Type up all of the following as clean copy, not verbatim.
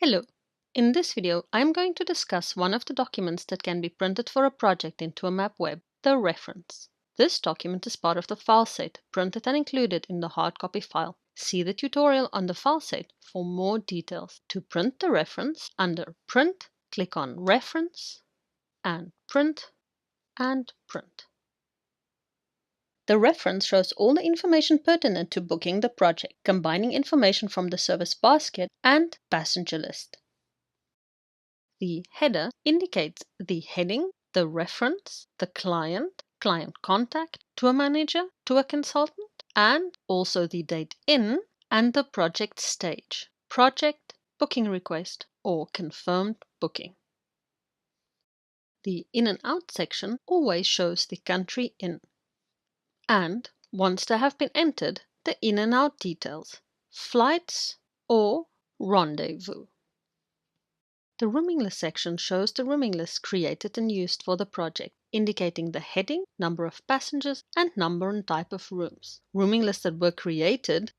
Hello. In this video, I'm going to discuss one of the documents that can be printed for a project in TourMap Web, the reference. This document is part of the file set, printed and included in the hard copy file. See the tutorial on the file set for more details. To print the reference, under Print, click on Reference and Print and Print. The reference shows all the information pertinent to booking the project, combining information from the service basket and passenger list. The header indicates the heading, the reference, the client, client contact, tour manager, tour consultant, and also the date in and the project stage, project, booking request, or confirmed booking. The in and out section always shows the country in. And once they have been entered, the in and out details, flights or rendezvous. The rooming list section shows the rooming list created and used for the project, indicating the heading, number of passengers, and number and type of rooms. Rooming lists that were created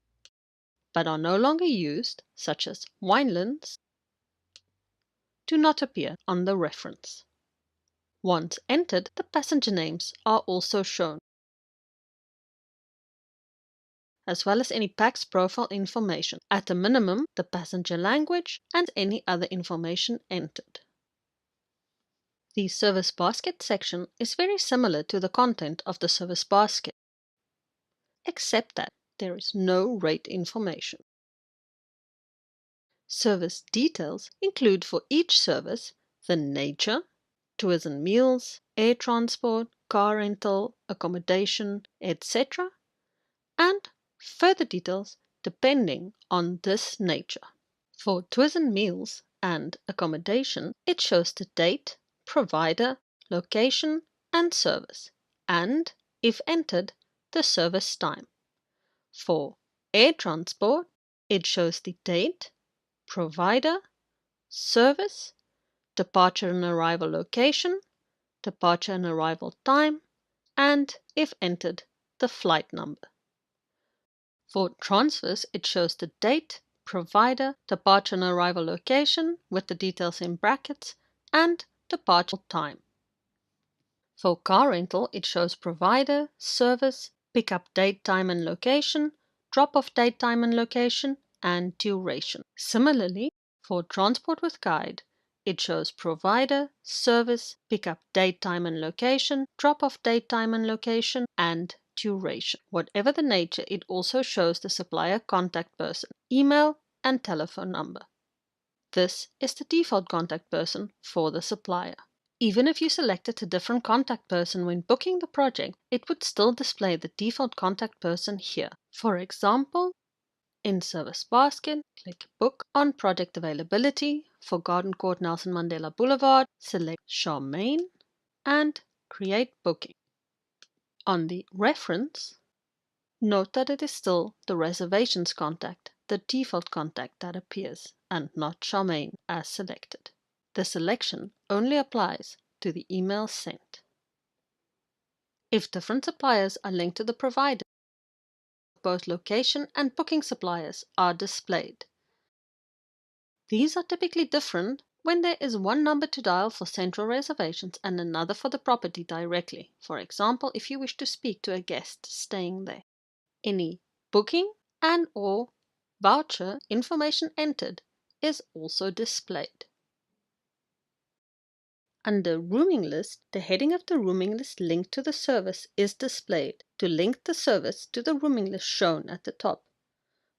but are no longer used, such as Winelands, do not appear on the reference. Once entered, the passenger names are also shown, as well as any PAX profile information, at a minimum the passenger language and any other information entered. The service basket section is very similar to the content of the service basket, except that there is no rate information. Service details include for each service the nature, tours and meals, air transport, car rental, accommodation, etc., and further details depending on this nature. For tours and meals and accommodation, it shows the date, provider, location, and service, and, if entered, the service time. For air transport, it shows the date, provider, service, departure and arrival location, departure and arrival time, and, if entered, the flight number. For transfers, it shows the date, provider, departure and arrival location with the details in brackets, and departure time. For car rental, it shows provider, service, pickup date, time and location, drop-off date, time and location, and duration. Similarly, for transport with guide, it shows provider, service, pickup date, time and location, drop-off date, time and location, and duration. Whatever the nature, it also shows the supplier contact person, email, and telephone number. This is the default contact person for the supplier. Even if you selected a different contact person when booking the project, it would still display the default contact person here. For example, in Service Basket, click Book. On Project Availability for Garden Court Nelson Mandela Boulevard, select Charmaine and create booking. On the reference, note that it is still the reservations contact, the default contact that appears, and not Charmaine as selected. The selection only applies to the email sent. If different suppliers are linked to the provider, both location and booking suppliers are displayed. These are typically different when there is one number to dial for central reservations and another for the property directly. For example, if you wish to speak to a guest staying there. Any booking and/or voucher information entered is also displayed. Under Rooming List, the heading of the rooming list linked to the service is displayed to link the service to the rooming list shown at the top.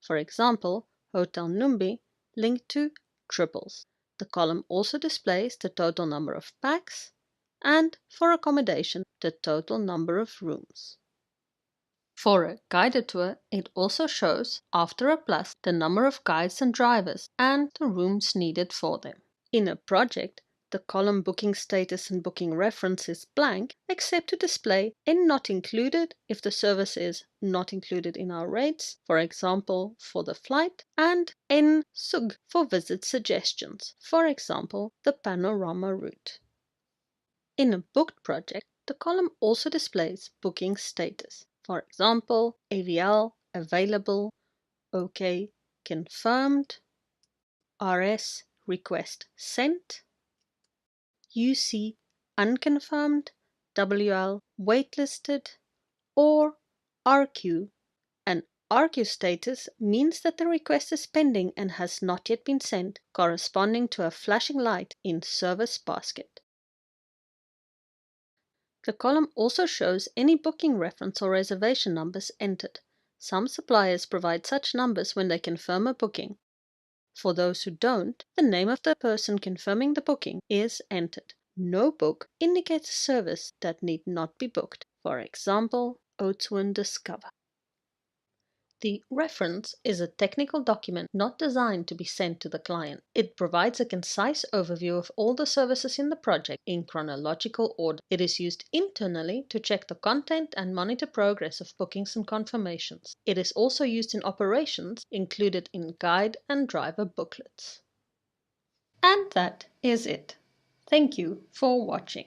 For example, Hotel Numbi linked to triples. The column also displays the total number of PAX and, for accommodation, the total number of rooms. For a guided tour, it also shows, after a plus, the number of guides and drivers and the rooms needed for them. In a project, the column Booking Status and Booking Reference is blank, except to display N not included if the service is not included in our rates, for example, for the flight, and N sug for visit suggestions, for example, the panorama route. In a booked project, the column also displays booking status, for example, AVL, available, OK, confirmed, RS, request sent, UC unconfirmed, WL waitlisted, or RQ. An RQ status means that the request is pending and has not yet been sent, corresponding to a flashing light in Service Basket. The column also shows any booking reference or reservation numbers entered. Some suppliers provide such numbers when they confirm a booking. For those who don't, the name of the person confirming the booking is entered. No book indicates a service that need not be booked. For example, Oatswoon Discover. The reference is a technical document not designed to be sent to the client. It provides a concise overview of all the services in the project in chronological order. It is used internally to check the content and monitor progress of bookings and confirmations. It is also used in operations, included in guide and driver booklets. And that is it. Thank you for watching.